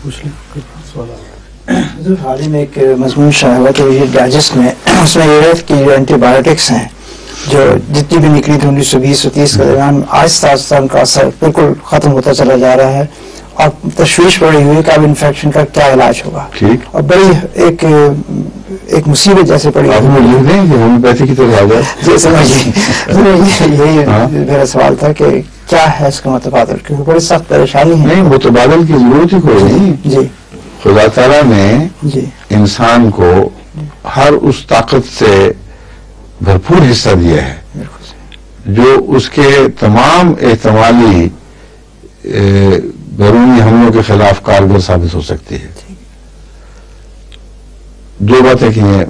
پوچھ لیں. حال ہی میں ایک مضمون شائع ہوا تو یہ ڈائجسٹ میں اس میں یہ ہے کہ جو اینٹی بایوٹکس ہیں جو جتنی بھی نکلی تھی 1920 و 30 کے دوران آہستہ آہستہ ان کا اثر بالکل ختم ہوتا چلا جا رہا ہے اور تشویش بڑی ہوئی کہ اب انفیکشن کا کیا علاج ہوگا. اور بڑی ایک مصیبت جیسے پڑی ہومیوپیتھی کی طرف آ جائے. جی سمجھیے یہی میرا سوال تھا کہ کیا ہے اس کا متبادل, کیونکہ بڑی سخت پریشانی ہے. نہیں, متبادل کی ضرورت ہی کوئی نہیں. جی خدا تعالیٰ نے جی انسان کو ہر اس طاقت سے بھرپور حصہ دیا ہے جو اس کے تمام احتمالی بیرونی حملوں کے خلاف کارگر ثابت ہو سکتی ہے. دو باتیں کی ہیں,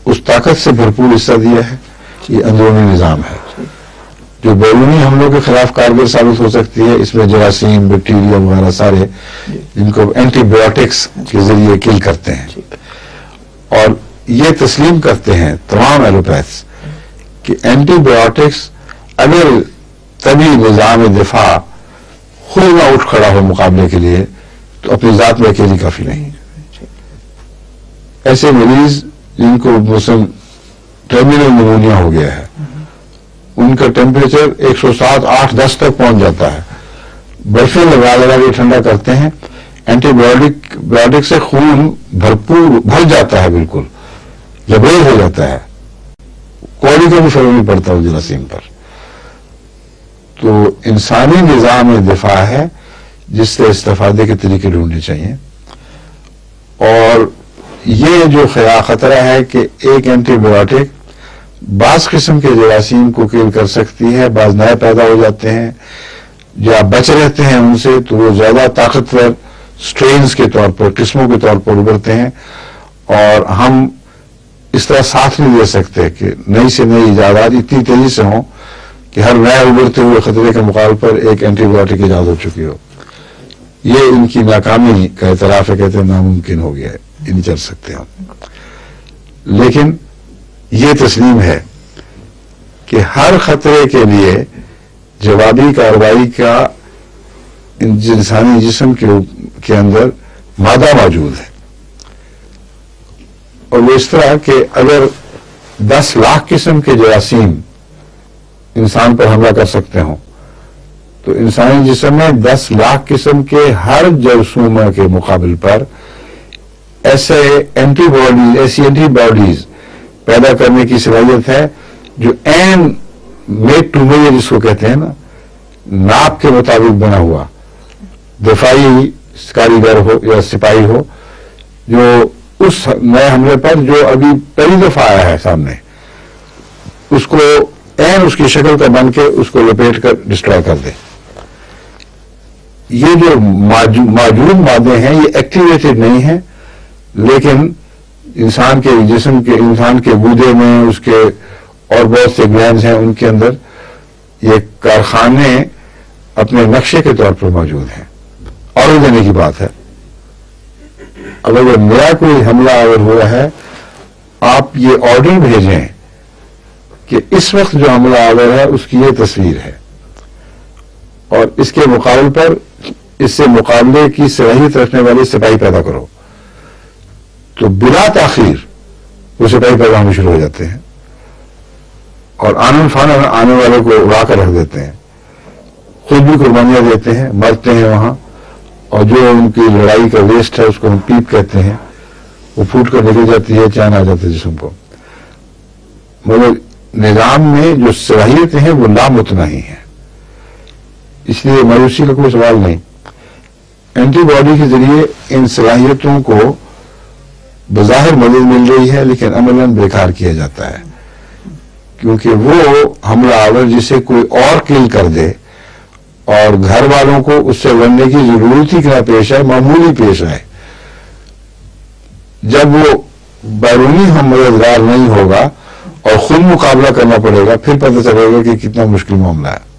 اس طاقت سے بھرپور حصہ دیا ہے, یہ اندرونی نظام ہے جو بیرونی حملوں کے خلاف کارگر ثابت ہو سکتی ہے. اس میں جراثیم, بیکٹیریا وغیرہ سارے جن کو اینٹی بایوٹکس کے ذریعے کل کرتے ہیں, اور یہ تسلیم کرتے ہیں تمام ایلوپیتھس کہ اینٹی بایوٹکس اگر طبی نظام دفاع خود نہ اٹھ کھڑا ہو مقابلے کے لیے تو اپنی ذات میں اکیلی کافی نہیں. ایسے مریض جن کو موسم ٹرمینل نمونیا ہو گیا ہے, ان کا ٹیمپریچر 107, 8, 10 تک پہنچ جاتا ہے, برفیں لگا کے ٹھنڈا کرتے ہیں, اینٹی بایوٹک سے خون بھرپور بھر جاتا ہے, بالکل لبریز ہو جاتا ہے, کوڑی کا بھی فرق نہیں پڑتا وہ جراثیم پر. تو انسانی نظام دفاع ہے جس سے استفادے کے طریقے ڈھونڈنے چاہیے. اور یہ جو خطرہ ہے کہ ایک اینٹی بایوٹک بعض قسم کے جراثیم کو کل کر سکتی ہے, بعض نئے پیدا ہو جاتے ہیں, جو آپ بچ رہتے ہیں ان سے تو وہ زیادہ طاقتور سٹرینز کے طور پر, قسموں کے طور پر ابھرتے ہیں, اور ہم اس طرح ساتھ نہیں دے سکتے کہ نئی سے نئی ایجادات اتنی تیزی سے ہوں کہ ہر نئے ابھرتے ہوئے خطرے کے مقابلے پر ایک اینٹی بایوٹک ایجاد ہو چکی ہو. یہ ان کی ناکامی کا اعتراف ہے, کہتے ہیں ناممکن ہو گیا ہے, یہ نہیں چل سکتے ہم. لیکن یہ تسلیم ہے کہ ہر خطرے کے لیے جوابی کارروائی کا انسانی جسم کے اندر مادہ موجود ہے, اور وہ اس طرح کہ اگر 10 لاکھ قسم کے جراثیم انسان پر حملہ کر سکتے ہوں تو انسانی جسم میں 10 لاکھ قسم کے ہر جرثومہ کے مقابل پر ایسی اینٹی باڈیز پیدا کرنے کی صلاحیت ہے جو این میڈ ٹو میجر جس کو کہتے ہیں نا, ناپ کے مطابق بنا ہوا دفاعی کاریگر ہو یا سپاہی ہو, جو اس نئے حملے پر جو ابھی پہلی دفعہ آیا ہے سامنے اس کو این اس کی شکل کا بن کے اس کو لپیٹ کر ڈسٹرائے کر دے. یہ جو موجود مادے ہیں یہ ایکٹیویٹڈ نہیں ہیں, لیکن انسان کے جسم کے, انسان کے گودے میں, اس کے اور بہت سے گلینڈز ہیں ان کے اندر یہ کارخانے اپنے نقشے کے طور پر موجود ہیں. آرڈر دینے کی بات ہے, اگر نیا کوئی حملہ اگر ہوا ہے آپ یہ آرڈر بھیجیں کہ اس وقت جو حملہ آور ہے اس کی یہ تصویر ہے, اور اس کے مقابل پر اس سے مقابلے کی صلاحیت رکھنے والے سپاہی پیدا کرو, تو بلا تاخیر وہ سپاہی پیدا ہونے شروع ہو جاتے ہیں اور آنن فانن آنے والے کو اڑا کر رکھ دیتے ہیں, خود بھی قربانیاں دیتے ہیں, مرتے ہیں وہاں, اور جو ان کی لڑائی کا ویسٹ ہے اس کو ہم پیپ کہتے ہیں, وہ پھوٹ کر نکل جاتی ہے, چین آ جاتا ہے جسم کو. مگر نظام میں جو صلاحیتیں ہیں وہ لامتناہی ہیں, اس لیے مایوسی کا کوئی سوال نہیں. اینٹی باڈی کے ذریعے ان صلاحیتوں کو بظاہر مدد مل رہی ہے, لیکن عملاً بیکار کیا جاتا ہے, کیونکہ وہ حملہ آور جسے کوئی اور کل کر دے اور گھر والوں کو اس سے لڑنے کی ضرورت ہی نہ پیش آئے, معمولی پیش آئے, جب وہ بیرونی ہم مددگار نہیں ہوگا اور خود مقابلہ کرنا پڑے گا, پھر پتہ چلے گا کہ کتنا مشکل معاملہ ہے.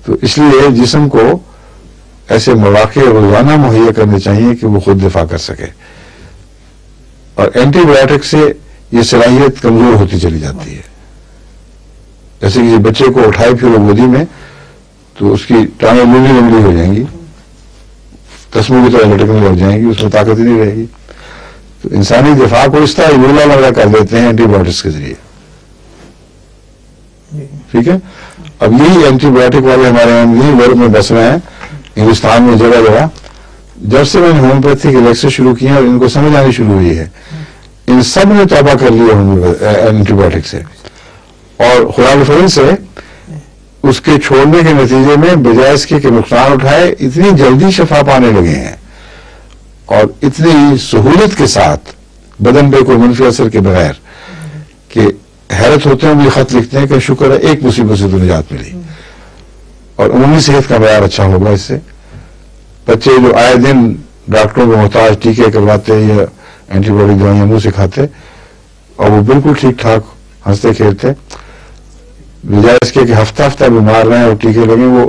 تو اس لیے جسم کو ایسے مواقع روزانہ مہیا کرنے چاہیے کہ وہ خود دفاع کر سکے, اور اینٹی بایوٹک سے یہ صلاحیت کمزور ہوتی چلی جاتی ہے. جیسے کہ بچے کو اٹھائے پھر گودی میں تو اس کی ٹانگیں لمبی لمبی ہو جائیں گی, تسموں کی طرح لٹکنے لگ جائیں گی، اس میں طاقت ہی نہیں رہے گی. تو انسانی دفاع کو اس طرح یولا لگا کر دیتے ہیں اینٹی بایوٹکس کے ذریعے. ٹھیک ہے. اب یہی اینٹی بایوٹک والے ہمارے یہاں یہی ورک میں بس رہے ہیں ہندوستان میں جگہ جگہ. جب سے میں نے ہومیوپیتھی کے لیکچر شروع کیے اور ان کو سمجھ آنی شروع ہوئی ہے، ان سب نے توبہ کر لیا اینٹی بایوٹک سے، اور خدا کے فضل سے اس کے چھوڑنے کے نتیجے میں بجائے اس کے کہ نقصان اٹھائے، اتنی جلدی شفا پانے لگے ہیں اور اتنی سہولت کے ساتھ، بدن پہ کوئی منفی اثر کے بغیر، کہ حیرت ہوتے ہیں. مجھے خط لکھتے ہیں کہ شکر ہے ایک مصیبت سے تو نجات ملی، اور عمومی صحت کا معیار اچھا ہوگا اس سے. بچے جو آئے دن ڈاکٹروں کو محتاج ٹیکے کرواتے یا اینٹی بایوٹک دوائیاں منہ سے کھاتے، اور وہ بالکل ٹھیک ٹھاک ہنستے کھیلتے، بجائے اس کے کہ ہفتہ ہفتہ بیمار رہیں اور ٹیکے لگیں، وہ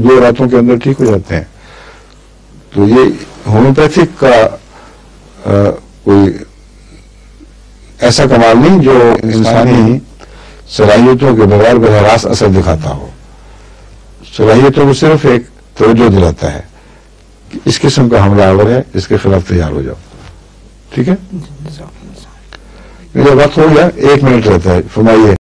دو راتوں کے اندر ٹھیک ہو جاتے ہیں. تو یہ ہومیوپیتھک کا کوئی ایسا کمال نہیں جو انسانی صلاحیتوں کے بغیر براہ راست اثر دکھاتا ہو. صلاحیتوں کو صرف ایک توجہ دلاتا ہے کہ اس قسم کا حملہ آور ہے، اس کے خلاف تیار ہو جاؤ. ٹھیک ہے. میرا وقت ہو گیا، 1 منٹ رہتا ہے، فرمائیے.